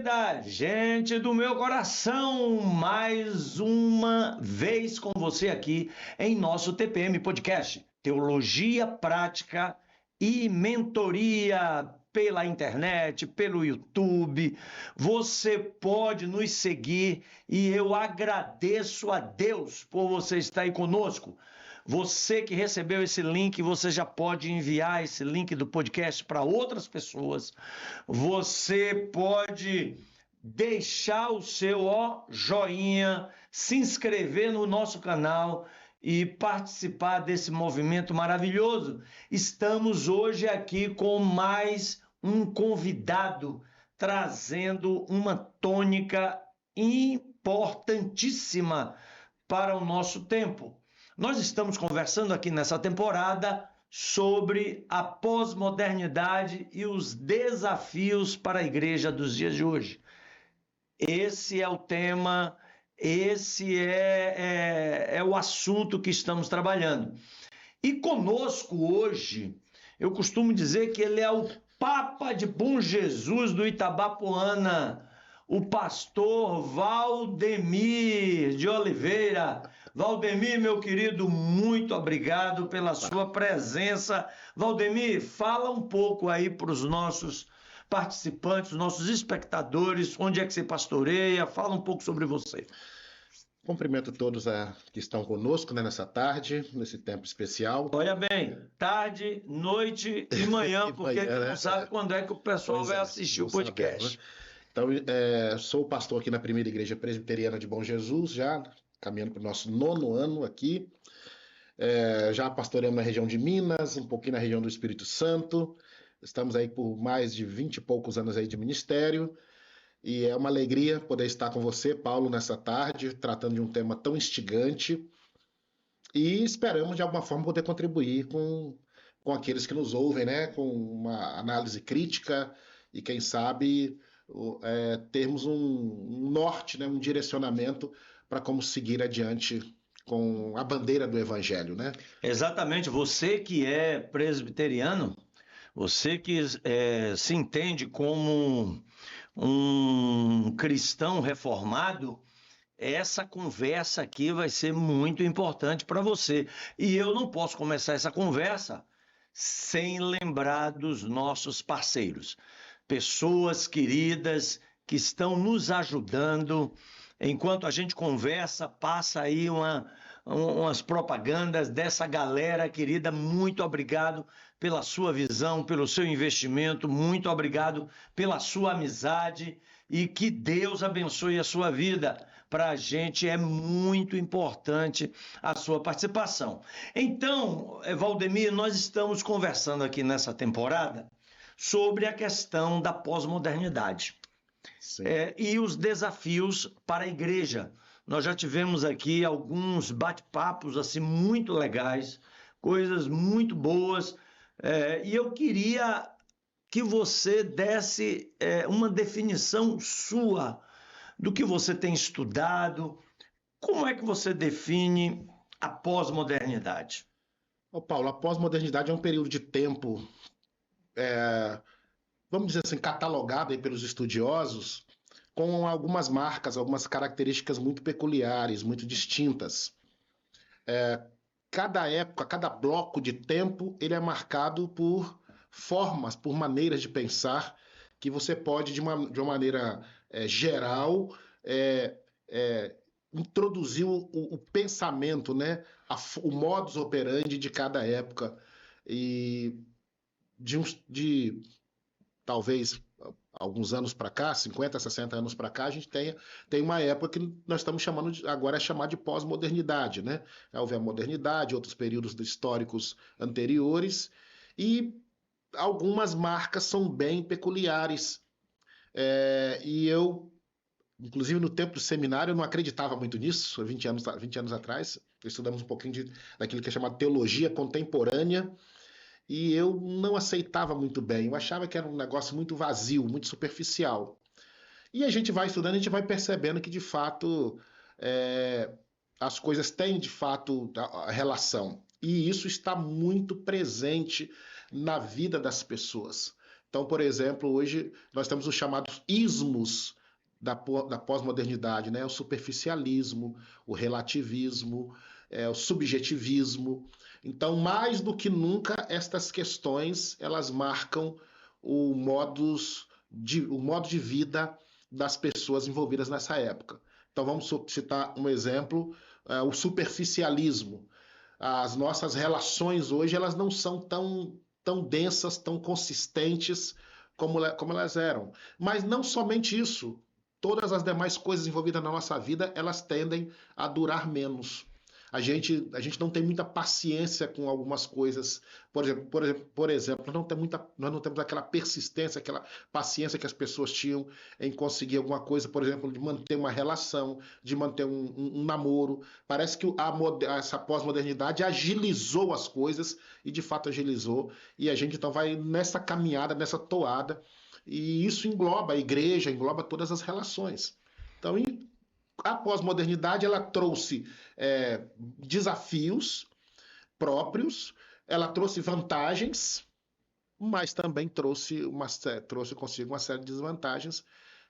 querida, gente do meu coração, mais uma vez com você aqui em nosso TPM Podcast, Teologia Prática e Mentoria pela internet, pelo YouTube. Você pode nos seguir e eu agradeço a Deus por você estar aí conosco. Você que recebeu esse link, você já pode enviar esse link do podcast para outras pessoas. Você pode deixar o seu joinha, se inscrever no nosso canal e participar desse movimento maravilhoso. Estamos hoje aqui com mais um convidado, trazendo uma tônica importantíssima para o nosso tempo. Nós estamos conversando aqui nessa temporada sobre a pós-modernidade e os desafios para a igreja dos dias de hoje. Esse é o tema, esse é o assunto que estamos trabalhando. E conosco hoje, eu costumo dizer que ele é o Papa de Bom Jesus do Itabapoana, o pastor Valdemir de Oliveira. Valdemir, meu querido, muito obrigado pela sua presença. Valdemir, fala um pouco aí para os nossos participantes, nossos espectadores, onde é que você pastoreia, fala um pouco sobre você. Cumprimento todos que estão conosco, né, nessa tarde, nesse tempo especial. Olha bem, tarde, noite e manhã, porque a gente não sabe quando é que o pessoal vai assistir o podcast. Sabemos, né? Então, sou pastor aqui na Primeira Igreja Presbiteriana de Bom Jesus, já caminhando para o nosso 9º ano aqui. Já pastoreamos na região de Minas, um pouquinho na região do Espírito Santo. Estamos aí por mais de 20 e poucos anos aí de ministério. E é uma alegria poder estar com você, Paulo, nessa tarde, tratando de um tema tão instigante. E esperamos, de alguma forma, poder contribuir com aqueles que nos ouvem, né? Com uma análise crítica e, quem sabe, termos um norte, né? Um direcionamento para como seguir adiante com a bandeira do Evangelho, né? Exatamente. Você que é presbiteriano, você que se entende como um cristão reformado, essa conversa aqui vai ser muito importante para você. E eu não posso começar essa conversa sem lembrar dos nossos parceiros, pessoas queridas que estão nos ajudando. Enquanto a gente conversa, passa aí umas propagandas dessa galera querida. Muito obrigado pela sua visão, pelo seu investimento, muito obrigado pela sua amizade e que Deus abençoe a sua vida. Para a gente é muito importante a sua participação. Então, Valdemir, nós estamos conversando aqui nessa temporada sobre a questão da pós-modernidade. E os desafios para a igreja. Nós já tivemos aqui alguns bate-papos assim, muito legais, coisas muito boas, e eu queria que você desse uma definição sua do que você tem estudado. Como é que você define a pós-modernidade? Paulo, a pós-modernidade é um período de tempo, vamos dizer assim, catalogado aí pelos estudiosos, com algumas marcas, algumas características muito peculiares, muito distintas. Cada época, cada bloco de tempo, ele é marcado por formas, por maneiras de pensar que você pode, de uma maneira geral, introduzir o pensamento, né? O modus operandi de cada época. E de talvez alguns anos para cá, 50, 60 anos para cá, a gente tem uma época que nós estamos chamando agora é chamar de pós-modernidade, né? Houve a modernidade, outros períodos históricos anteriores, e algumas marcas são bem peculiares. E eu, inclusive no tempo do seminário, eu não acreditava muito nisso, 20 anos atrás, estudamos um pouquinho daquilo que é chamado teologia contemporânea, e eu não aceitava muito bem, eu achava que era um negócio muito vazio, muito superficial. E a gente vai estudando, a gente vai percebendo que, de fato, as coisas têm, de fato, a relação. E isso está muito presente na vida das pessoas. Então, por exemplo, hoje nós temos os chamados ismos da pós-modernidade, né? O superficialismo, o relativismo, o subjetivismo. Então, mais do que nunca, estas questões elas marcam o o modo de vida das pessoas envolvidas nessa época. Então, vamos citar um exemplo, o superficialismo. As nossas relações hoje elas não são tão densas, tão consistentes como elas eram. Mas não somente isso, todas as demais coisas envolvidas na nossa vida, elas tendem a durar menos. A gente não tem muita paciência com algumas coisas. Por exemplo, nós não temos aquela persistência, aquela paciência que as pessoas tinham em conseguir alguma coisa, por exemplo, de manter uma relação, de manter um namoro. Parece que essa pós-modernidade agilizou as coisas, e de fato agilizou, e a gente então vai nessa caminhada, nessa toada, e isso engloba a igreja, engloba todas as relações. Então, a pós-modernidade ela trouxe desafios próprios, ela trouxe vantagens, mas também trouxe consigo uma série de desvantagens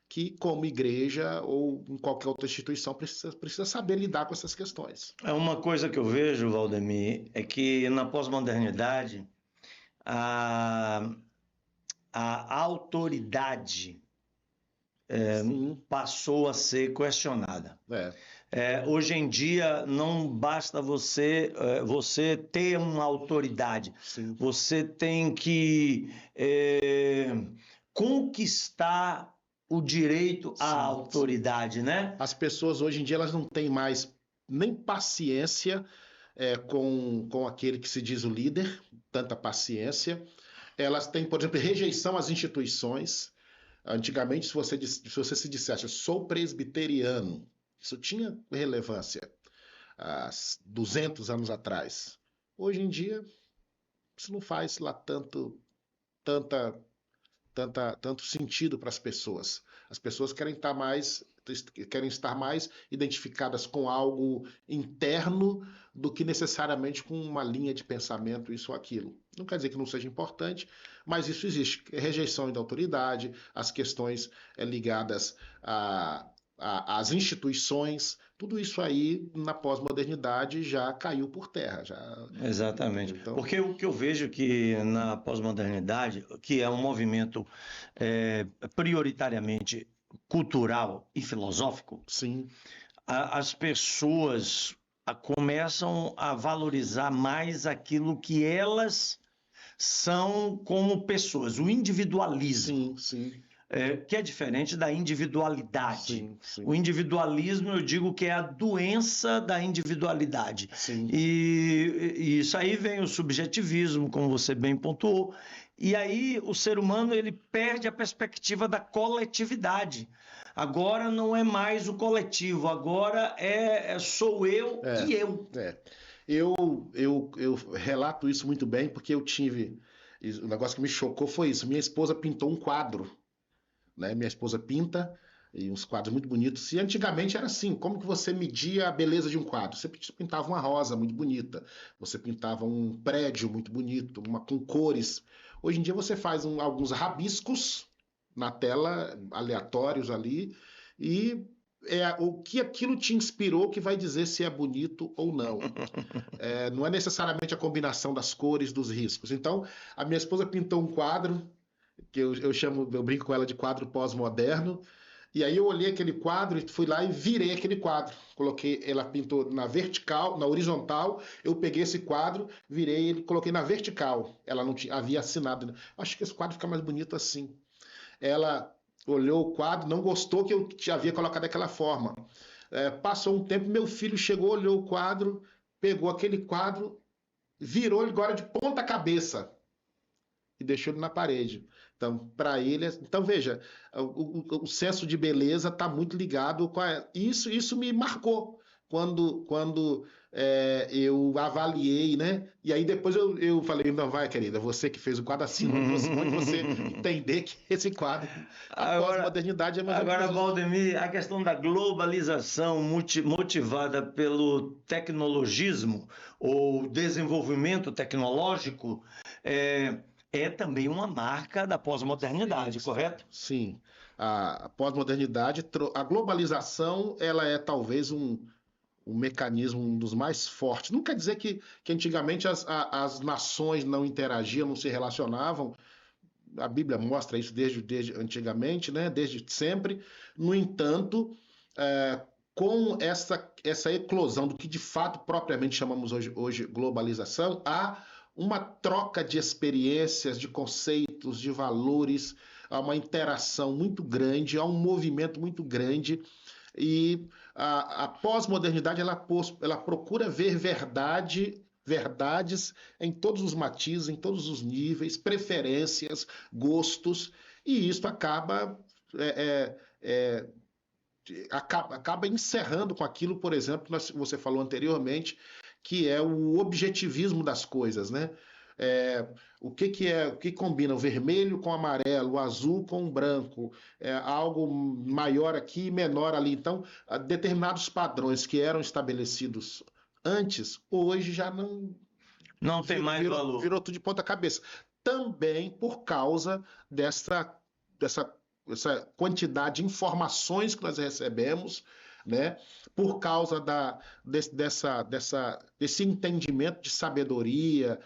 que, como igreja ou em qualquer outra instituição, precisa saber lidar com essas questões. É uma coisa que eu vejo, Valdemir, é que na pós-modernidade a autoridade passou a ser questionada. Hoje em dia não basta você ter uma autoridade. Sim. Você tem que conquistar o direito à autoridade, né? As pessoas hoje em dia elas não têm mais nem paciência com aquele que se diz o líder, tanta paciência. Elas têm, por exemplo, rejeição às instituições. Antigamente, se você se dissesse, eu sou presbiteriano, isso tinha relevância há 200 anos atrás. Hoje em dia, isso não faz lá tanto sentido para as pessoas. As pessoas querem estar mais identificadas com algo interno do que necessariamente com uma linha de pensamento, isso ou aquilo. Não quer dizer que não seja importante, mas isso existe. Rejeição da autoridade, as questões ligadas às instituições, tudo isso aí na pós-modernidade já caiu por terra. Exatamente. Então... Porque o que eu vejo que na pós-modernidade, que é um movimento prioritariamente cultural e filosófico, sim, as pessoas começam a valorizar mais aquilo que elas são como pessoas, o individualismo. Sim. Que é diferente da individualidade. Sim. O individualismo, eu digo que é a doença da individualidade. Sim. E isso aí vem o subjetivismo, como você bem pontuou. E aí o ser humano ele perde a perspectiva da coletividade. Agora não é mais o coletivo, agora sou eu e eu. Eu relato isso muito bem porque eu tive... O negócio que me chocou foi isso. Minha esposa pintou um quadro. Né? Minha esposa pinta e uns quadros muito bonitos. E antigamente era assim, como que você media a beleza de um quadro? Você pintava uma rosa muito bonita, você pintava um prédio muito bonito, com cores. Hoje em dia você faz alguns rabiscos na tela, aleatórios ali, e o que aquilo te inspirou que vai dizer se é bonito ou não. Não é necessariamente a combinação das cores, dos riscos. Então, a minha esposa pintou um quadro que eu brinco com ela de quadro pós-moderno, e aí eu olhei aquele quadro e fui lá e virei aquele quadro. Ela pintou na vertical, na horizontal, eu peguei esse quadro, virei ele, coloquei na vertical. Ela não havia assinado, né? Acho que esse quadro fica mais bonito assim. Ela olhou o quadro, não gostou que eu havia colocado daquela forma. Passou um tempo, meu filho chegou, olhou o quadro, pegou aquele quadro, virou ele agora de ponta cabeça e deixou ele na parede. Então, para ele... Então, veja, o senso de beleza está muito ligado com isso me marcou quando eu avaliei, né? E aí depois eu falei, não, vai, querida, você que fez o quadro assim, você entender que esse quadro, a pós-modernidade é mais... Agora, Valdemir, a questão da globalização motivada pelo tecnologismo ou desenvolvimento tecnológico é também uma marca da pós-modernidade, correto? Sim. A pós-modernidade, a globalização, ela é talvez um mecanismo um dos mais fortes. Não quer dizer que antigamente as nações não interagiam, não se relacionavam. A Bíblia mostra isso desde antigamente, né? Desde sempre. No entanto, com essa eclosão do que de fato propriamente chamamos hoje globalização, há uma troca de experiências, de conceitos, de valores, há uma interação muito grande, há um movimento muito grande e a pós-modernidade ela procura ver verdades em todos os matizes, em todos os níveis, preferências, gostos, e isso é, é, acaba encerrando com aquilo, por exemplo, que você falou anteriormente, que é o objetivismo das coisas, né? O que combina o vermelho com o amarelo, o azul com o branco, algo maior aqui e menor ali. Então, determinados padrões que eram estabelecidos antes, hoje já não tem mais valor. Virou tudo de ponta cabeça. Também por causa dessa quantidade de informações que nós recebemos, né? Por causa desse entendimento de sabedoria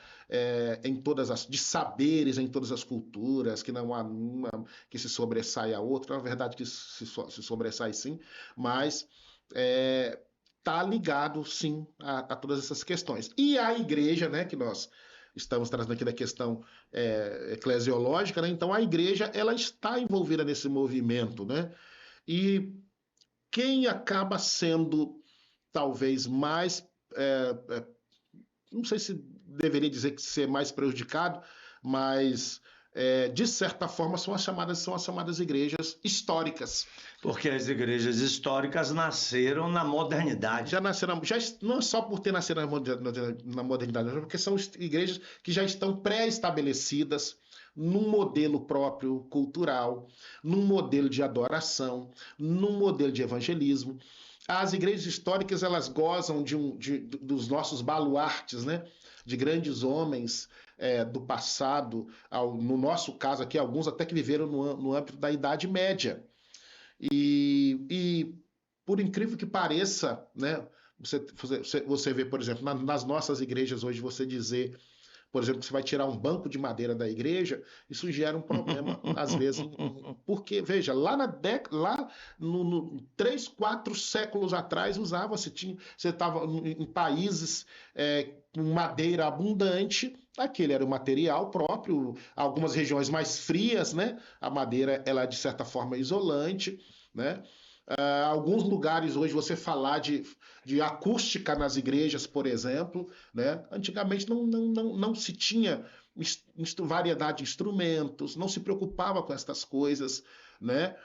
de saberes em todas as culturas, que não há uma que se sobressai a outra, na verdade que se sobressai sim, mas está ligado sim a todas essas questões. E a igreja, né, que nós estamos trazendo aqui da questão eclesiológica, né? Então a igreja ela está envolvida nesse movimento, né? E quem acaba sendo talvez mais, não sei se deveria dizer que ser mais prejudicado, mas de certa forma são as chamadas igrejas históricas. Porque as igrejas históricas nasceram na modernidade. Já nasceram, não é só por ter nascido na modernidade, mas porque são igrejas que já estão pré-estabelecidas num modelo próprio cultural, num modelo de adoração, num modelo de evangelismo. As igrejas históricas elas gozam dos nossos baluartes, né? De grandes homens do passado, no nosso caso aqui, alguns até que viveram no âmbito da Idade Média. E por incrível que pareça, né, você vê, por exemplo, nas nossas igrejas hoje, você dizer, por exemplo, que você vai tirar um banco de madeira da igreja, isso gera um problema, às vezes, porque, veja, lá 3, 4 séculos atrás usava-se, você estava em países com madeira abundante, aquele era o material próprio, algumas regiões mais frias, né? A madeira, ela é de certa forma isolante, né? Alguns lugares hoje você falar de acústica nas igrejas, por exemplo, né? Antigamente não se tinha variedade de instrumentos, não se preocupava com essas coisas, né?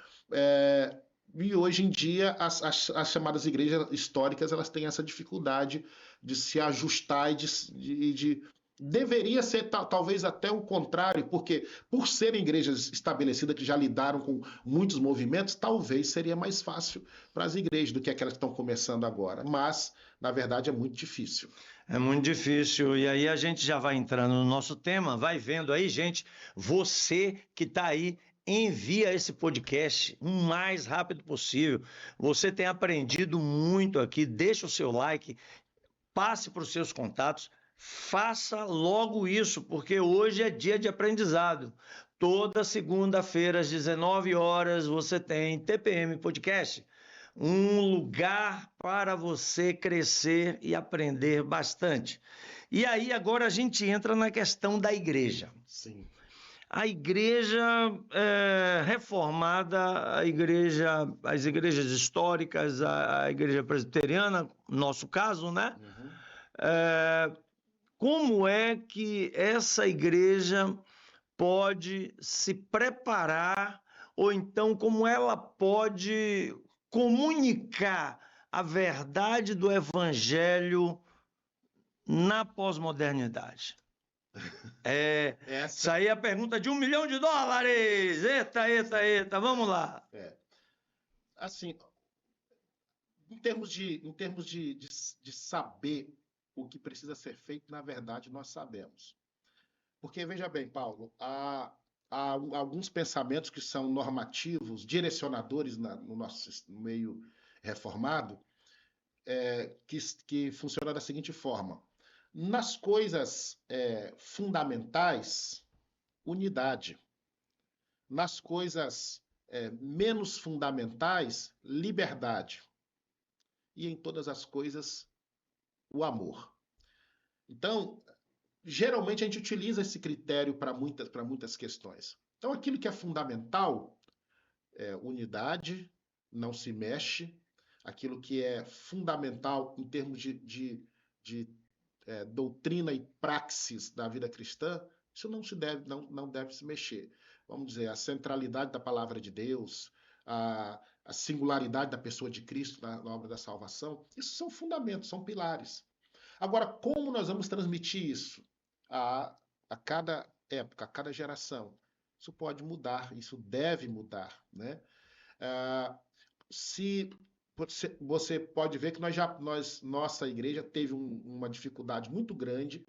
E hoje em dia as chamadas igrejas históricas elas têm essa dificuldade de se ajustar e deveria ser talvez até o contrário, porque por serem igrejas estabelecidas que já lidaram com muitos movimentos, talvez seria mais fácil para as igrejas do que aquelas que estão começando agora. Mas, na verdade, é muito difícil. É muito difícil. E aí a gente já vai entrando no nosso tema, vai vendo aí, gente, você que está aí, envia esse podcast o mais rápido possível. Você tem aprendido muito aqui, deixa o seu like, passe para os seus contatos, faça logo isso, porque hoje é dia de aprendizado. Toda segunda-feira, às 19 horas, você tem TPM Podcast, um lugar para você crescer e aprender bastante. E aí, agora a gente entra na questão da igreja. Sim. A igreja reformada, as igrejas históricas, a igreja presbiteriana, no nosso caso, né? Uhum. Como é que essa igreja pode se preparar, ou então como ela pode comunicar a verdade do evangelho na pós-modernidade? Isso aí é a pergunta de $1 milhão. Eita, vamos lá. Assim, em termos de saber o que precisa ser feito, na verdade, nós sabemos. Porque, veja bem, Paulo, há alguns pensamentos que são normativos, direcionadores no nosso meio reformado, que funciona da seguinte forma. Nas coisas fundamentais, unidade. Nas coisas menos fundamentais, liberdade. E em todas as coisas, o amor. Então, geralmente a gente utiliza esse critério para muitas questões. Então, aquilo que é fundamental é unidade, não se mexe. Aquilo que é fundamental em termos de doutrina e praxis da vida cristã, isso não deve se mexer. Vamos dizer, a centralidade da palavra de Deus, a singularidade da pessoa de Cristo na obra da salvação, isso são fundamentos, são pilares. Agora, como nós vamos transmitir isso a cada época, a cada geração? Isso pode mudar, isso deve mudar, né? Se você pode ver que nossa igreja teve uma dificuldade muito grande,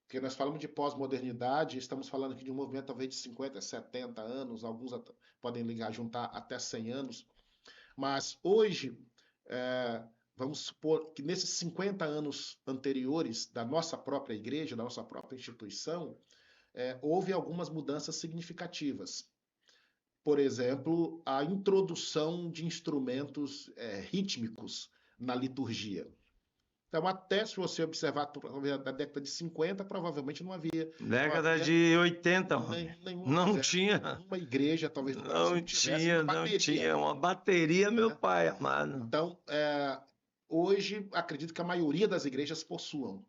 porque nós falamos de pós-modernidade, estamos falando aqui de um movimento talvez de 50, 70 anos, alguns podem juntar até 100 anos, mas hoje, vamos supor que nesses 50 anos anteriores da nossa própria igreja, da nossa própria instituição, houve algumas mudanças significativas. Por exemplo, a introdução de instrumentos rítmicos na liturgia. Então, até se você observar da década de 50, provavelmente não havia. Década de 80, não tinha. Uma igreja, talvez no Brasil, não tinha, não tinha uma bateria, meu pai amado. Então, hoje, acredito que a maioria das igrejas possuam.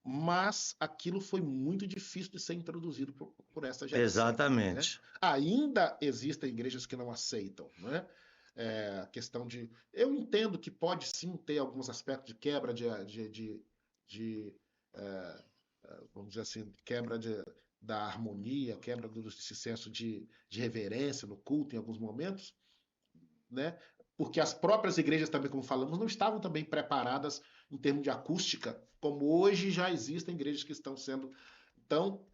Mas aquilo foi muito difícil de ser introduzido por essa geração. Exatamente. Né? Ainda existem igrejas que não aceitam, né? A questão de... Eu entendo que pode sim ter alguns aspectos de quebra vamos dizer assim, quebra da harmonia, quebra desse senso de reverência no culto em alguns momentos, né? Porque as próprias igrejas também, como falamos, não estavam também preparadas em termos de acústica, como hoje já existem igrejas que estão sendo... Então,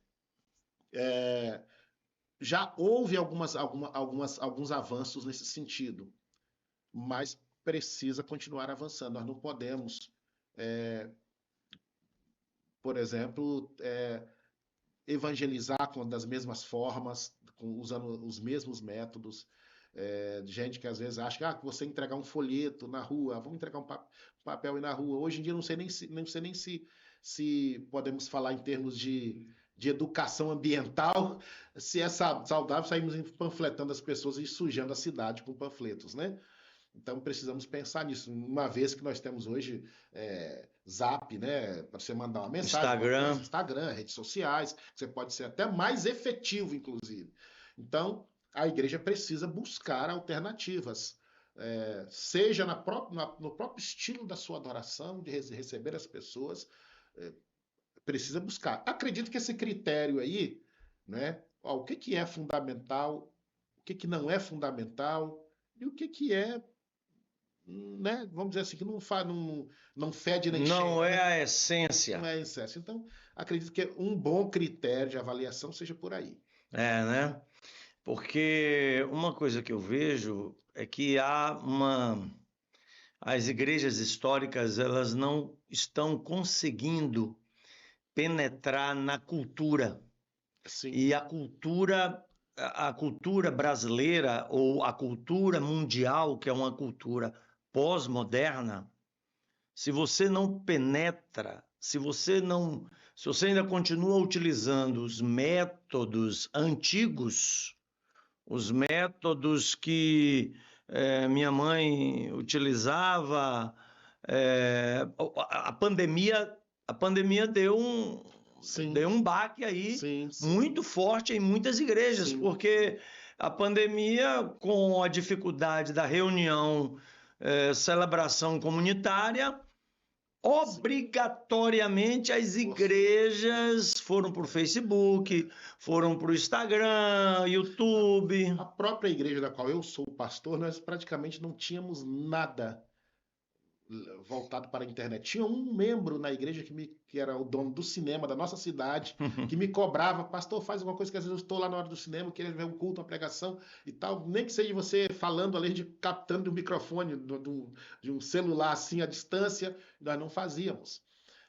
já houve alguns avanços nesse sentido, mas precisa continuar avançando. Nós não podemos, por exemplo, evangelizar das mesmas formas, usando os mesmos métodos. Gente que às vezes acha que você entregar um folheto na rua, vamos entregar um papel aí na rua. Hoje em dia não sei nem se podemos falar em termos de educação ambiental, se é saudável sairmos panfletando as pessoas e sujando a cidade com panfletos, né? Então precisamos pensar nisso, uma vez que nós temos hoje Zap, né, para você mandar uma mensagem, Instagram, redes sociais, você pode ser até mais efetivo, inclusive. Então, a igreja precisa buscar alternativas, seja no próprio estilo da sua adoração, de receber as pessoas, precisa buscar. Acredito que esse critério aí, né, o que é fundamental, o que não é fundamental, e o que é, né, vamos dizer assim, que não fede nem cheira. Não é a essência. Não é a essência. Então, acredito que um bom critério de avaliação seja por aí. Né? Porque uma coisa que eu vejo é que as igrejas históricas, elas não estão conseguindo penetrar na cultura. Sim. E a cultura brasileira ou a cultura mundial, que é uma cultura pós-moderna, se você não penetra, se você ainda continua utilizando os métodos antigos, os métodos que minha mãe utilizava, a pandemia deu um baque aí muito forte em muitas igrejas, porque a pandemia, com a dificuldade da reunião, celebração comunitária, obrigatoriamente as igrejas foram para o Facebook, foram para o Instagram, YouTube. A própria igreja da qual eu sou pastor, nós praticamente não tínhamos nada voltado para a internet. Tinha um membro na igreja que era o dono do cinema da nossa cidade, que me cobrava, pastor, faz alguma coisa que às vezes eu estou lá na hora do cinema, querendo ver um culto, uma pregação e tal, nem que seja você falando, além de captando do microfone, de um celular assim à distância, nós não fazíamos.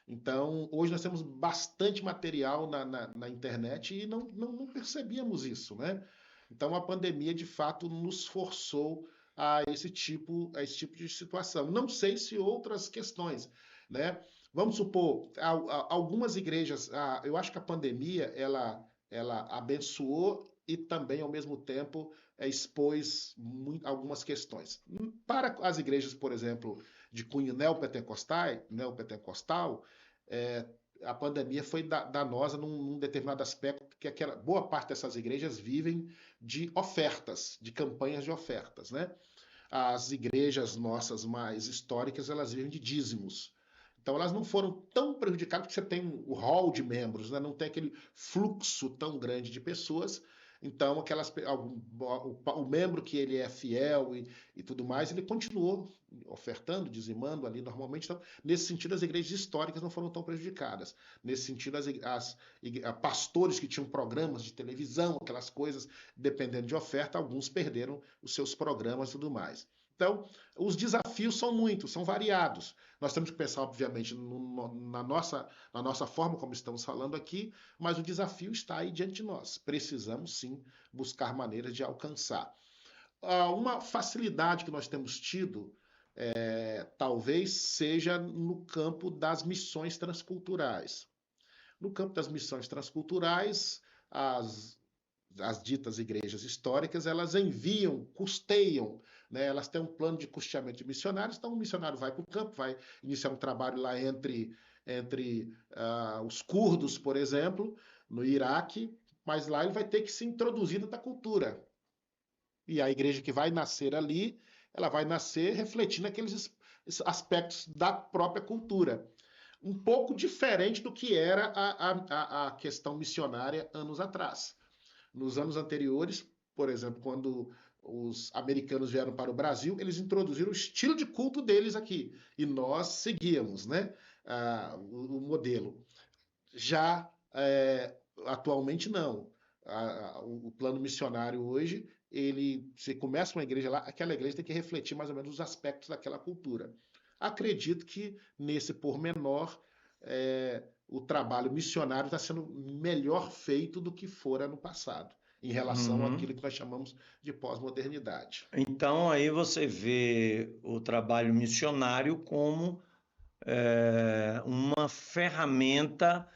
Então, hoje nós temos bastante material na internet e não percebíamos isso, né? Então, a pandemia, de fato, nos forçou a esse tipo de situação. Não sei se outras questões, né? Vamos supor, algumas igrejas, eu acho que a pandemia, ela abençoou e também, ao mesmo tempo, expôs algumas questões. Para as igrejas, por exemplo, de cunho neopentecostal, é, a pandemia foi danosa num determinado aspecto, que boa parte dessas igrejas vivem de ofertas, de campanhas de ofertas, né? As igrejas nossas mais históricas, elas vivem de dízimos. Então, elas não foram tão prejudicadas, porque você tem o hall de membros, né? Não tem aquele fluxo tão grande de pessoas. Então, o membro que ele é fiel e tudo mais, ele continuou ofertando, dizimando ali normalmente. Então, nesse sentido, as igrejas históricas não foram tão prejudicadas. Nesse sentido, pastores que tinham programas de televisão, aquelas coisas, dependendo de oferta, alguns perderam os seus programas e tudo mais. Então, os desafios são muitos, são variados. Nós temos que pensar, obviamente, na nossa forma como estamos falando aqui, mas o desafio está aí diante de nós. Precisamos, sim, buscar maneiras de alcançar. Uma facilidade que nós temos tido, talvez, seja no campo das missões transculturais. No campo das missões transculturais, as ditas igrejas históricas, elas enviam, custeiam, né? Elas têm um plano de custeamento de missionários, então o missionário vai para o campo, vai iniciar um trabalho lá entre os curdos, por exemplo, no Iraque, mas lá ele vai ter que se introduzir na cultura. E a igreja que vai nascer ali, ela vai nascer refletindo aqueles aspectos da própria cultura. Um pouco diferente do que era a questão missionária anos atrás. Nos anos anteriores, por exemplo, quando os americanos vieram para o Brasil, eles introduziram o estilo de culto deles aqui. E nós seguíamos, né, o modelo. Já atualmente não. O plano missionário hoje, você começa uma igreja lá, aquela igreja tem que refletir mais ou menos os aspectos daquela cultura. Acredito que nesse pormenor, o trabalho missionário está sendo melhor feito do que fora no passado, em relação àquilo que nós chamamos de pós-modernidade. Então, aí você vê o trabalho missionário como uma ferramenta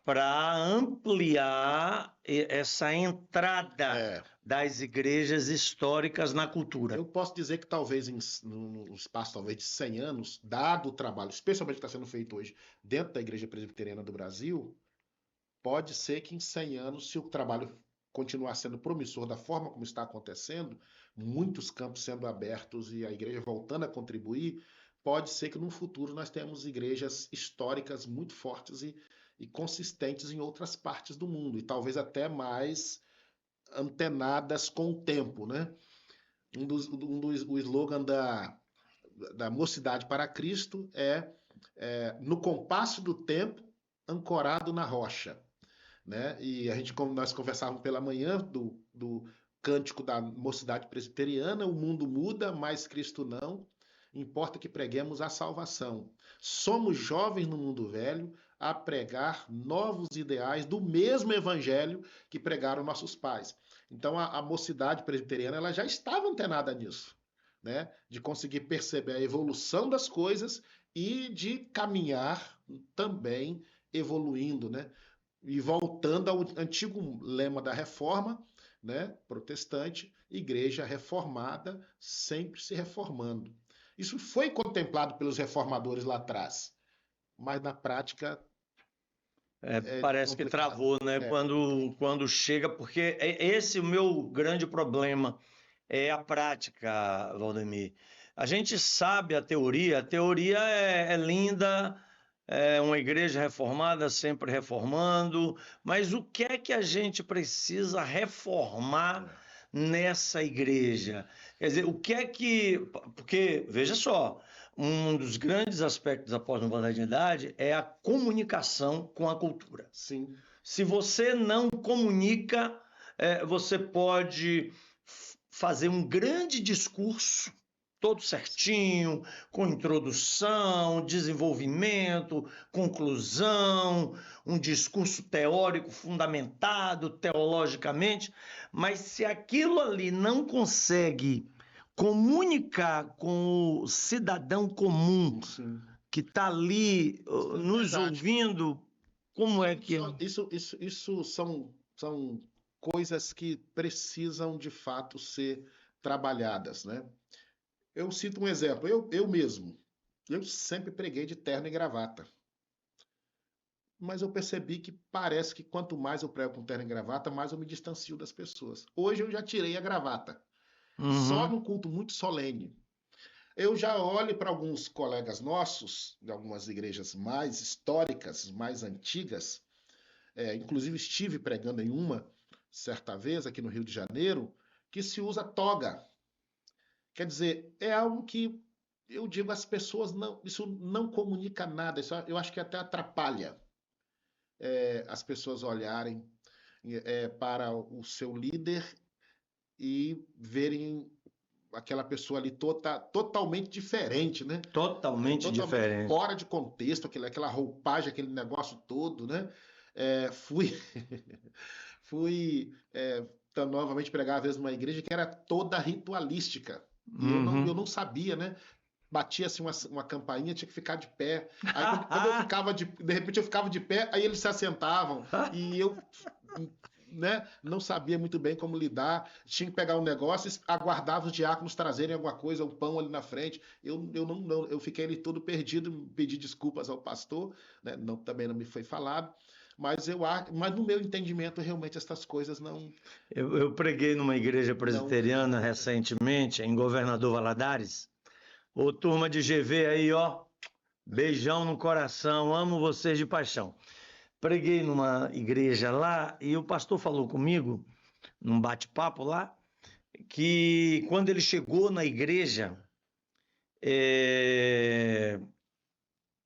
para ampliar essa entrada das igrejas históricas na cultura. Eu posso dizer que talvez no espaço talvez de 100 anos, dado o trabalho, especialmente que está sendo feito hoje dentro da Igreja Presbiteriana do Brasil, pode ser que em 100 anos, se o trabalho continuar sendo promissor da forma como está acontecendo, muitos campos sendo abertos e a igreja voltando a contribuir, pode ser que no futuro nós tenhamos igrejas históricas muito fortes e consistentes em outras partes do mundo, e talvez até mais antenadas com o tempo, né? O slogan da Mocidade para Cristo no compasso do tempo, ancorado na rocha, né? E como nós conversávamos pela manhã do cântico da Mocidade Presbiteriana, o mundo muda, mas Cristo não, importa que preguemos a salvação. Somos jovens no mundo velho a pregar novos ideais do mesmo evangelho que pregaram nossos pais. Então a Mocidade Presbiteriana, ela já estava antenada nisso, né? De conseguir perceber a evolução das coisas e de caminhar também evoluindo, né? E voltando ao antigo lema da reforma, né, protestante, igreja reformada, sempre se reformando. Isso foi contemplado pelos reformadores lá atrás, mas na prática parece que travou, né? Quando chega, porque esse o meu grande problema é a prática, Valdemir. A gente sabe a teoria é linda, é uma igreja reformada sempre reformando, mas o que é que a gente precisa reformar nessa igreja? Quer dizer, o que é que... Porque, veja só, um dos grandes aspectos da pós-modernidade é a comunicação com a cultura. Sim. Se você não comunica, você pode fazer um grande discurso, todo certinho, com introdução, desenvolvimento, conclusão, um discurso teórico fundamentado teologicamente, mas se aquilo ali não consegue comunicar com o cidadão comum Sim. que está ali nos ouvindo, como é que... Isso são coisas que precisam, de fato, ser trabalhadas, né? Eu cito um exemplo. Eu mesmo, eu sempre preguei de terno e gravata. Mas eu percebi que parece que quanto mais eu prego com terno e gravata, mais eu me distancio das pessoas. Hoje eu já tirei a gravata. Só num culto muito solene. Eu já olho para alguns colegas nossos, de algumas igrejas mais históricas, mais antigas, inclusive estive pregando em uma, certa vez, aqui no Rio de Janeiro, que se usa toga. Quer dizer, é algo que eu digo às pessoas, não, isso não comunica nada, isso eu acho que até atrapalha as pessoas olharem para o seu líder e verem aquela pessoa ali totalmente diferente, né? Totalmente diferente. Fora de contexto, aquela roupagem, aquele negócio todo, né? Fui novamente pregar, às vezes, numa igreja que era toda ritualística. E eu não sabia, né? Batia assim uma campainha, tinha que ficar de pé. Aí quando eu ficava de repente eu ficava de pé, aí eles se assentavam e eu, né, não sabia muito bem como lidar. Tinha que pegar um negócio, aguardava os diáconos trazerem alguma coisa, um pão ali na frente. Eu fiquei ali todo perdido, pedi desculpas ao pastor, né? Também não me foi falado. Mas no meu entendimento, realmente, essas coisas não... Eu preguei numa igreja presbiteriana recentemente, em Governador Valadares. Ô, turma de GV aí, ó, beijão no coração, amo vocês de paixão. Preguei numa igreja lá e o pastor falou comigo, num bate-papo lá, que quando ele chegou na igreja,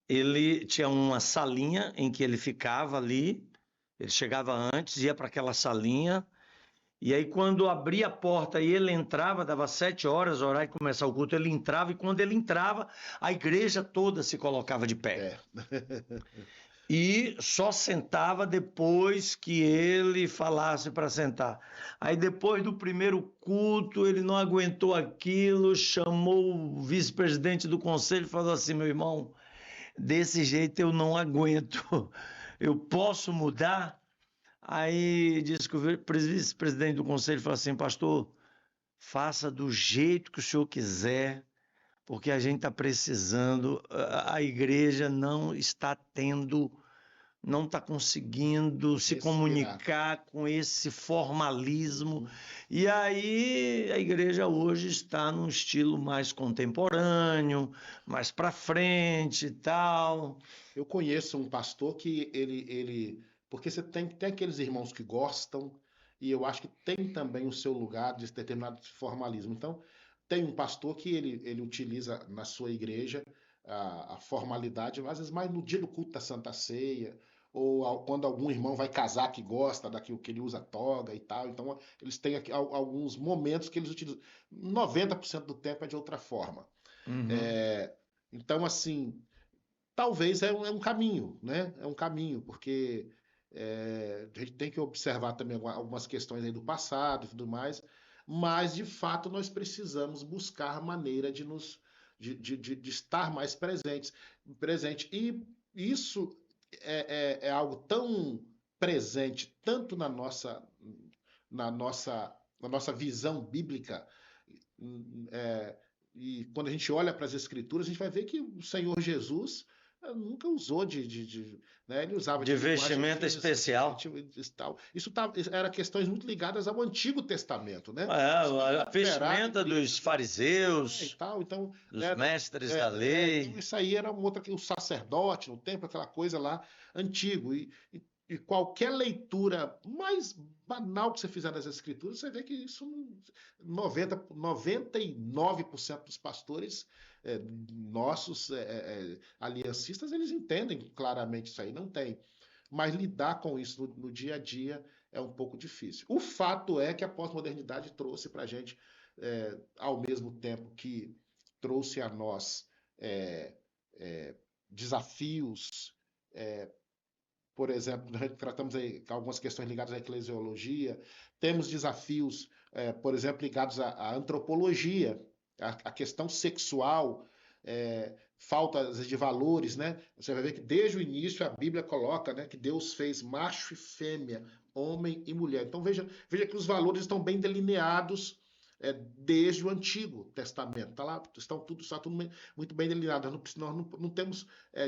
ele tinha uma salinha em que ele ficava ali, ele chegava antes, ia para aquela salinha, e aí quando abria a porta e ele entrava, dava 7 horas, o horário de começar o culto, ele entrava, e quando ele entrava, a igreja toda se colocava de pé. E só sentava depois que ele falasse para sentar. Aí depois do primeiro culto, ele não aguentou aquilo, chamou o vice-presidente do conselho e falou assim: meu irmão, desse jeito eu não aguento, eu posso mudar? Aí disse que o vice-presidente do conselho falou assim: pastor, faça do jeito que o senhor quiser, porque a gente está precisando, a igreja não está conseguindo se comunicar com esse formalismo. E aí a igreja hoje está num estilo mais contemporâneo, mais para frente e tal. Eu conheço um pastor que porque você tem aqueles irmãos que gostam, e eu acho que tem também o seu lugar de determinado formalismo. Então, tem um pastor que ele utiliza na sua igreja a formalidade, às vezes mais no dia do culto da Santa Ceia, ou quando algum irmão vai casar que gosta daquilo que ele usa toga e tal. Então, eles têm aqui alguns momentos que eles utilizam. 90% do tempo é de outra forma. Então, assim, talvez é um caminho, né? É um caminho, porque a gente tem que observar também algumas questões aí do passado e tudo mais, mas de fato nós precisamos buscar maneira de estar mais presente. E isso é algo tão presente, tanto na nossa visão bíblica, e quando a gente olha para as Escrituras, a gente vai ver que o Senhor Jesus nunca usou né? Ele usava de vestimenta especial. Isso era questões muito ligadas ao Antigo Testamento, né? A vestimenta dos fariseus, e tal. Então, dos mestres da lei. Então isso aí era o sacerdote no templo, aquela coisa lá, antigo. E qualquer leitura mais banal que você fizer das Escrituras, você vê que isso 99% dos pastores nossos aliancistas, eles entendem claramente isso aí, não tem. Mas lidar com isso no dia a dia é um pouco difícil. O fato é que a pós-modernidade trouxe para a gente, ao mesmo tempo que trouxe a nós desafios, por exemplo, tratamos aí algumas questões ligadas à eclesiologia, temos desafios, por exemplo, ligados à antropologia, à questão sexual, falta de valores, né? Você vai ver que desde o início a Bíblia coloca, né, que Deus fez macho e fêmea, homem e mulher. Então veja que os valores estão bem delineados desde o Antigo Testamento. Tá lá, está tudo muito bem delineado. Nós não temos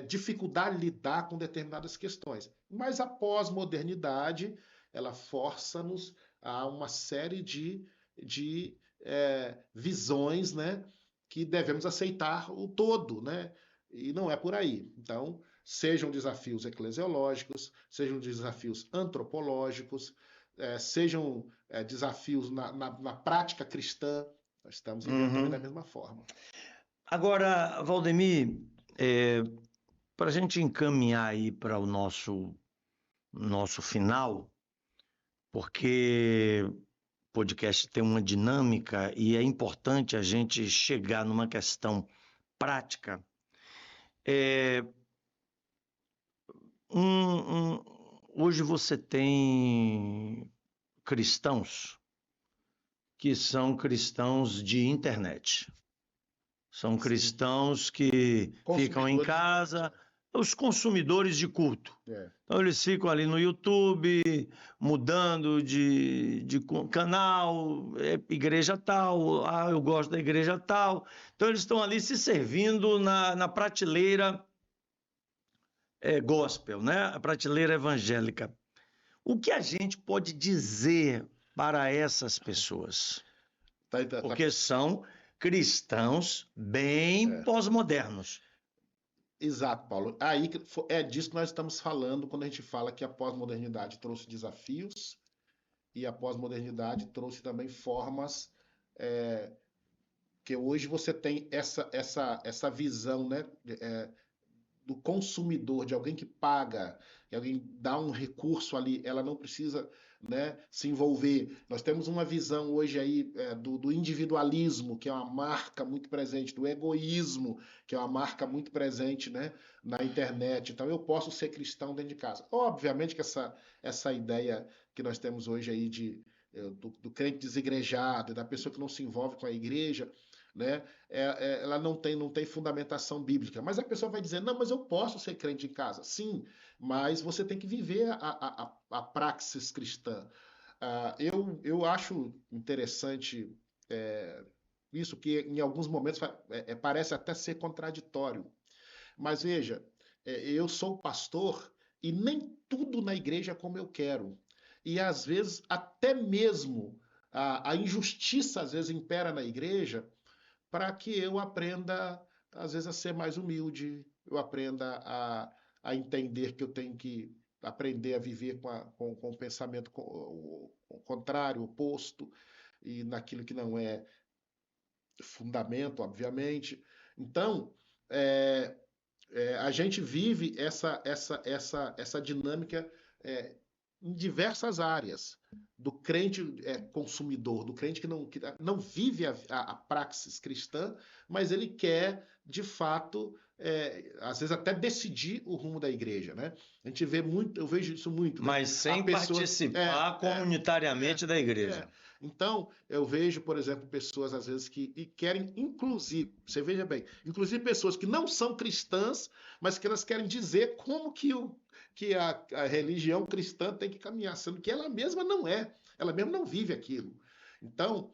dificuldade de lidar com determinadas questões. Mas a pós-modernidade, ela força-nos a uma série de visões, né, que devemos aceitar o todo, né? E não é por aí. Então, sejam desafios eclesiológicos, sejam desafios antropológicos, sejam desafios na prática cristã, nós estamos enfrentando da mesma forma. Agora, Valdemir, para a gente encaminhar aí para o nosso final, porque o podcast tem uma dinâmica e é importante a gente chegar numa questão prática. Hoje você tem cristãos que são cristãos de internet. São cristãos que ficam em casa, os consumidores de culto. Então eles ficam ali no YouTube, mudando de canal, igreja tal, eu gosto da igreja tal. Então eles estão ali se servindo na prateleira gospel, né? A prateleira evangélica. O que a gente pode dizer para essas pessoas? Porque são cristãos bem pós-modernos. Exato, Paulo. Aí é disso que nós estamos falando quando a gente fala que a pós-modernidade trouxe desafios e a pós-modernidade trouxe também formas que hoje você tem essa visão, né, do consumidor, de alguém que paga, que alguém dá um recurso ali, ela não precisa, né, se envolver. Nós temos uma visão hoje aí do individualismo, que é uma marca muito presente, do egoísmo, que é uma marca muito presente, né, na internet. Então eu posso ser cristão dentro de casa. Obviamente que essa ideia que nós temos hoje aí do crente desigrejado, da pessoa que não se envolve com a igreja, né? Ela não tem fundamentação bíblica. Mas a pessoa vai dizer, não, mas eu posso ser crente em casa. Sim, mas você tem que viver a praxis cristã. Eu acho interessante isso, que em alguns momentos parece até ser contraditório. Mas veja, eu sou pastor e nem tudo na igreja é como eu quero. E às vezes, até mesmo a injustiça às vezes impera na igreja, para que eu aprenda, às vezes, a ser mais humilde, eu aprenda a entender que eu tenho que aprender a viver com o pensamento contrário, oposto, e naquilo que não é fundamento, obviamente. Então, a gente vive essa dinâmica em diversas áreas, do crente consumidor, do crente que não vive a praxis cristã, mas ele quer, de fato, às vezes até decidir o rumo da igreja, né? A gente vê muito, eu vejo isso muito. Mas sem participar comunitariamente da igreja. Então, eu vejo, por exemplo, pessoas às vezes que querem, inclusive, você veja bem, inclusive pessoas que não são cristãs, mas que elas querem dizer como que a religião cristã tem que caminhar, sendo que ela mesma não é, ela mesma não vive aquilo. Então,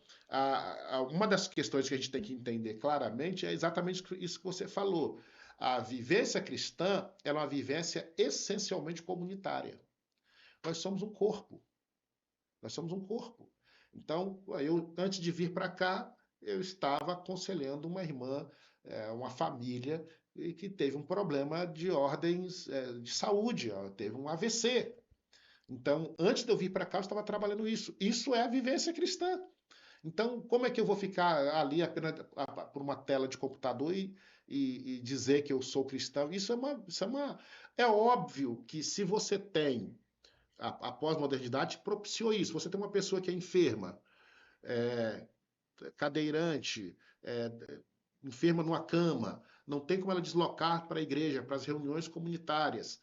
uma das questões que a gente tem que entender claramente é exatamente isso que você falou. A vivência cristã é uma vivência essencialmente comunitária. Nós somos um corpo. Nós somos um corpo. Então, antes de vir para cá, eu estava aconselhando uma irmã, uma família, que teve um problema de ordens de saúde, teve um AVC. Então, antes de eu vir para cá, eu estava trabalhando isso. Isso é a vivência cristã. Então, como é que eu vou ficar ali apenas por uma tela de computador e dizer que eu sou cristão? É óbvio que se você tem, a pós-modernidade propiciou isso. Você tem uma pessoa que é enferma, é, cadeirante, é, enferma numa cama, não tem como ela deslocar para a igreja, para as reuniões comunitárias.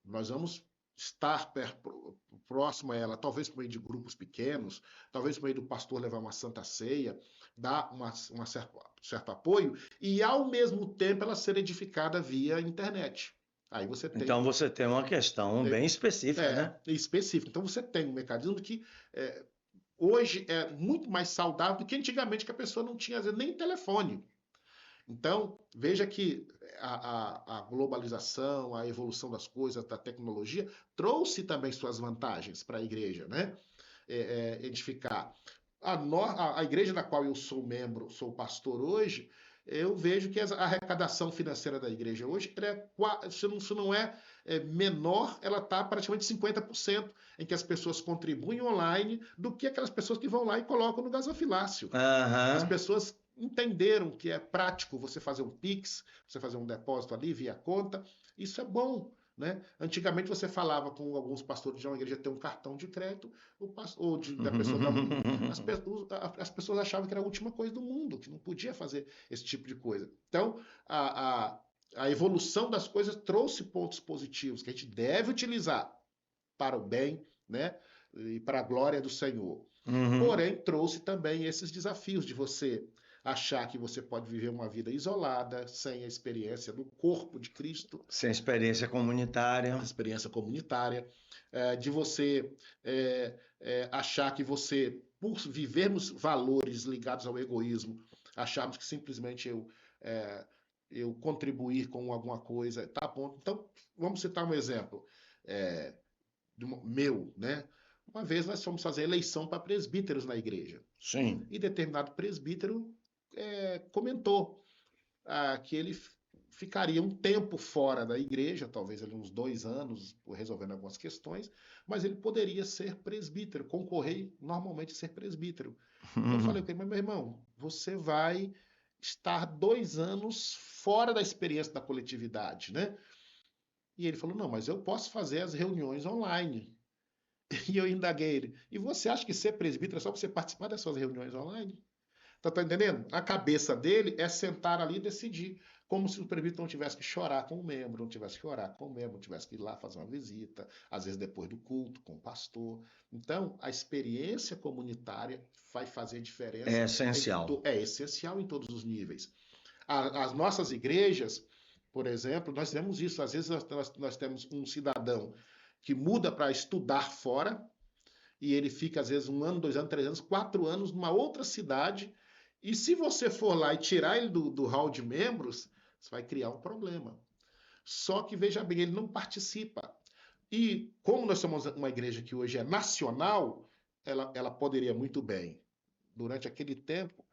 Nós vamos estar próximo a ela, talvez por meio de grupos pequenos, talvez por meio do pastor levar uma santa ceia, dar uma certo apoio, e ao mesmo tempo ela ser edificada via internet. Aí você tem. Então você tem uma questão bem específica, né? Específico. Então você tem um mecanismo que hoje é muito mais saudável do que antigamente, que a pessoa não tinha, às vezes, nem telefone. Então, veja que a globalização, a evolução das coisas, da tecnologia, trouxe também suas vantagens para a igreja, né? Edificar. A igreja da qual eu sou membro, sou pastor hoje, eu vejo que a arrecadação financeira da igreja hoje, se não é menor, ela está praticamente 50%, em que as pessoas contribuem online do que aquelas pessoas que vão lá e colocam no gasofilácio. As pessoas entenderam que é prático você fazer um Pix, você fazer um depósito ali via conta. Isso é bom. Né? Antigamente você falava com alguns pastores de uma igreja ter um cartão de crédito ou da pessoa as pessoas achavam que era a última coisa do mundo, que não podia fazer esse tipo de coisa. Então, a evolução das coisas trouxe pontos positivos que a gente deve utilizar para o bem, né? E para a glória do Senhor. Porém, trouxe também esses desafios de você achar que você pode viver uma vida isolada, sem a experiência do corpo de Cristo. Sem experiência comunitária. De você achar que você, por vivermos valores ligados ao egoísmo, acharmos que simplesmente eu contribuir com alguma coisa, tá bom. Então, vamos citar um exemplo meu, né? Uma vez nós fomos fazer eleição para presbíteros na igreja. Sim. E determinado presbítero comentou que ele ficaria um tempo fora da igreja, talvez ali uns 2 anos, resolvendo algumas questões, mas ele poderia ser presbítero, concorrer normalmente a ser presbítero. Eu falei com ele, mas meu irmão, você vai estar 2 anos fora da experiência da coletividade, né? E ele falou, não, mas eu posso fazer as reuniões online. E eu indaguei ele, e você acha que ser presbítero é só você participar das suas reuniões online? Tá entendendo? A cabeça dele é sentar ali e decidir. Como se o presbítero não tivesse que chorar com o membro, não tivesse que orar com o membro, não tivesse que ir lá fazer uma visita, às vezes depois do culto, com o pastor. Então, a experiência comunitária vai fazer diferença. É essencial. É essencial em todos os níveis. As nossas igrejas, por exemplo, nós temos isso. Às vezes nós temos um cidadão que muda para estudar fora, e ele fica, às vezes, 1 ano, 2 anos, 3 anos, 4 anos numa outra cidade. E se você for lá e tirar ele do hall de membros, você vai criar um problema. Só que, veja bem, ele não participa. E como nós somos uma igreja que hoje é nacional, ela poderia muito bem, durante aquele tempo,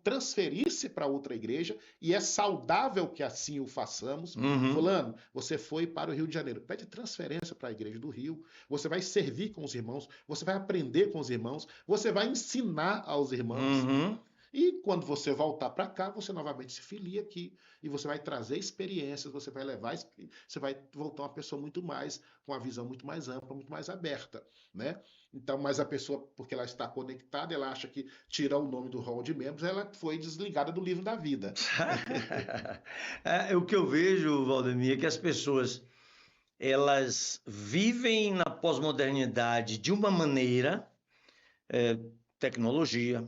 transferir-se para outra igreja, e é saudável que assim o façamos. Fulano, você foi para o Rio de Janeiro, pede transferência para a igreja do Rio, você vai servir com os irmãos, você vai aprender com os irmãos, você vai ensinar aos irmãos. E quando você voltar para cá, você novamente se filia aqui e você vai trazer experiências, você vai voltar uma pessoa muito mais, com uma visão muito mais ampla, muito mais aberta, né? Então, mas a pessoa, porque ela está conectada, ela acha que tirar o nome do hall de membros, ela foi desligada do livro da vida. O que eu vejo, Valdemir, é que as pessoas elas vivem na pós-modernidade de uma maneira, tecnologia,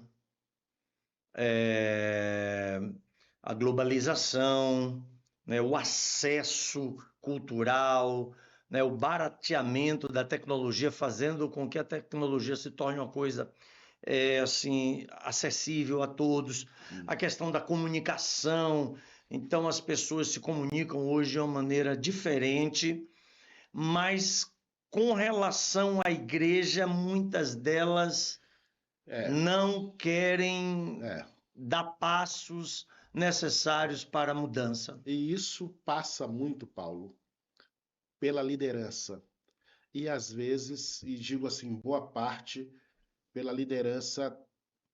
a globalização, né, o acesso cultural, né, o barateamento da tecnologia, fazendo com que a tecnologia se torne uma coisa assim, acessível a todos. A questão da comunicação, então as pessoas se comunicam hoje de uma maneira diferente, mas com relação à igreja, muitas delas não querem dar passos necessários para a mudança. E isso passa muito, Paulo, pela liderança. e às vezes, e digo assim, boa parte, pela liderança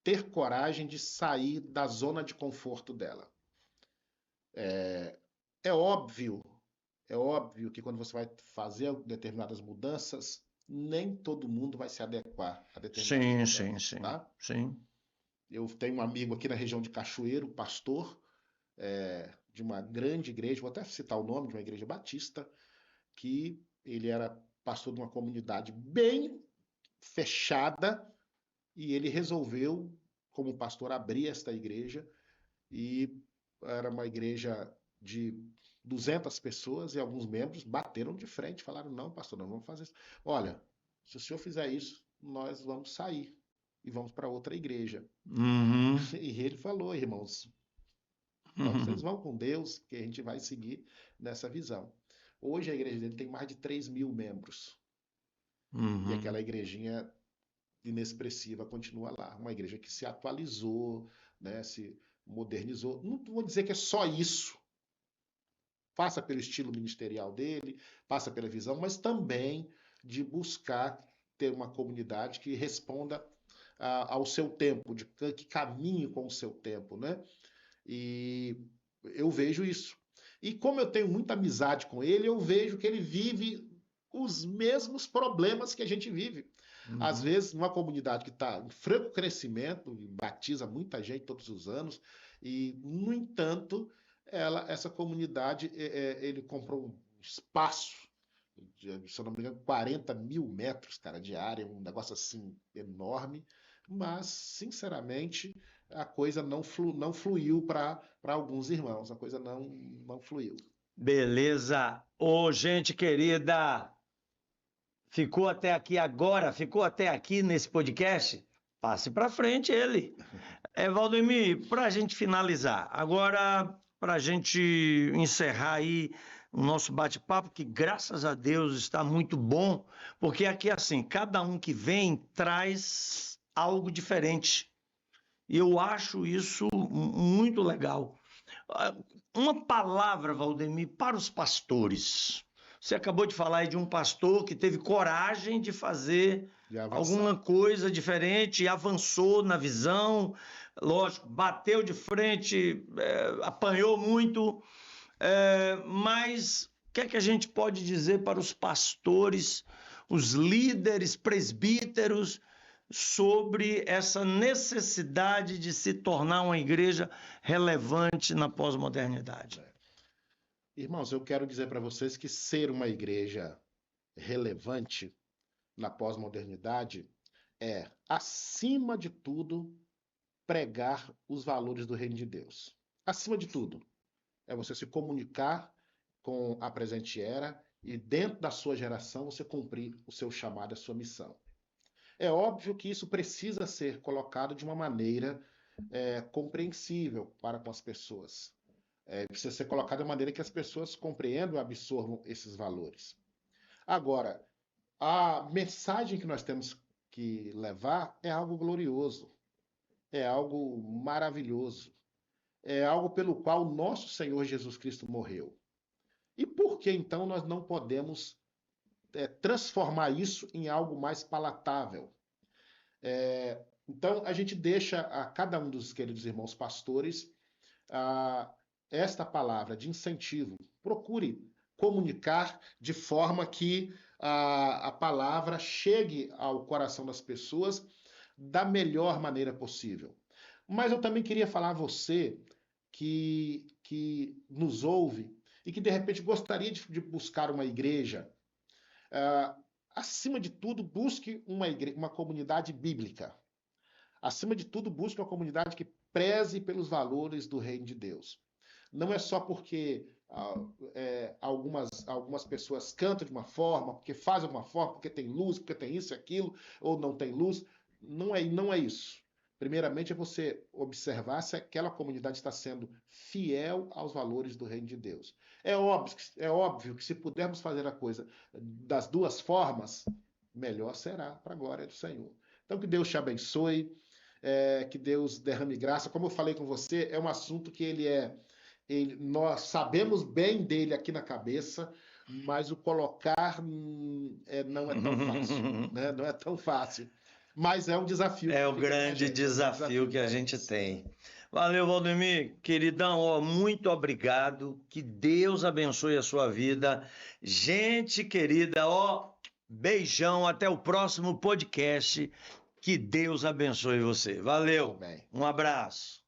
ter coragem de sair da zona de conforto dela. É óbvio, é óbvio que quando você vai fazer determinadas mudanças, nem todo mundo vai se adequar a determinadas Sim, sim, mudanças, sim, tá? sim. Eu tenho um amigo aqui na região de Cachoeiro, pastor, de uma grande igreja, vou até citar o nome de uma igreja batista, que ele era pastor de uma comunidade bem fechada e ele resolveu, como pastor, abrir esta igreja e era uma igreja de 200 pessoas e alguns membros bateram de frente, falaram, não, pastor, não vamos fazer isso. Olha, se o senhor fizer isso, nós vamos sair e vamos para outra igreja. Uhum, E ele falou, irmãos, vocês uhum, vão com Deus, que a gente vai seguir nessa visão. Hoje a igreja dele tem mais de 3 mil membros. E uhum. aquela igrejinha inexpressiva continua lá. Uma igreja que se atualizou, né, se modernizou. Não vou dizer que é só isso. Passa pelo estilo ministerial dele, passa pela visão, mas também de buscar ter uma comunidade que responda ao seu tempo, que caminhe com o seu tempo, né? E eu vejo isso. E como eu tenho muita amizade com ele, eu vejo que ele vive os mesmos problemas que a gente vive. Às Uhum. vezes, numa comunidade que está em franco crescimento, e batiza muita gente todos os anos, e, no entanto, essa comunidade, ele comprou um espaço, se eu não me engano, 40 mil metros, cara, de área, um negócio assim enorme, mas, sinceramente, a coisa não fluiu para alguns irmãos, a coisa não fluiu. Beleza. Ô, gente querida, ficou até aqui agora? Ficou até aqui nesse podcast? Passe para frente ele. Valdemir, para a gente finalizar, agora para a gente encerrar aí o nosso bate-papo, que graças a Deus está muito bom, porque aqui assim, cada um que vem traz algo diferente. E eu acho isso muito legal. Ah, uma palavra, Valdemir, para os pastores. Você acabou de falar aí de um pastor que teve coragem de fazer De alguma avançar. coisa diferente, avançou na visão, lógico, bateu de frente, apanhou muito, mas o que é que a gente pode dizer para os pastores, os líderes, presbíteros, sobre essa necessidade de se tornar uma igreja relevante na pós-modernidade? Irmãos, eu quero dizer para vocês que ser uma igreja relevante na pós-modernidade é, acima de tudo, pregar os valores do reino de Deus. Acima de tudo, é você se comunicar com a presente era e, dentro da sua geração, você cumprir o seu chamado, a sua missão. É óbvio que isso precisa ser colocado de uma maneira compreensível para com as pessoas. Precisa ser colocado de uma maneira que as pessoas compreendam e absorvam esses valores. Agora, a mensagem que nós temos que levar é algo glorioso, é algo maravilhoso, é algo pelo qual o nosso Senhor Jesus Cristo morreu. E por que então nós não podemos transformar isso em algo mais palatável? Então a gente deixa a cada um dos queridos irmãos pastores a, esta palavra de incentivo. Procure comunicar de forma que a palavra chegue ao coração das pessoas da melhor maneira possível. Mas eu também queria falar a você que nos ouve e que de repente gostaria de buscar uma igreja. Acima de tudo, busque uma comunidade bíblica. Acima de tudo, busque uma comunidade que preze pelos valores do reino de Deus. Não é só porque algumas pessoas cantam de uma forma, porque fazem de uma forma, porque tem luz, porque tem isso e aquilo, ou não tem luz. Não é isso. Primeiramente é você observar se aquela comunidade está sendo fiel aos valores do reino de Deus. É óbvio que se pudermos fazer a coisa das duas formas, melhor será para a glória do Senhor. Então que Deus te abençoe, que Deus derrame graça. Como eu falei com você, é um assunto que nós sabemos bem dele aqui na cabeça, mas o colocar não é tão fácil, né? Não é tão fácil. Mas é um desafio. É o grande desafio que a gente tem. Valeu, Valdemir. Queridão, ó, muito obrigado. Que Deus abençoe a sua vida. Gente querida, ó, beijão. Até o próximo podcast. Que Deus abençoe você. Valeu. Amém. Um abraço.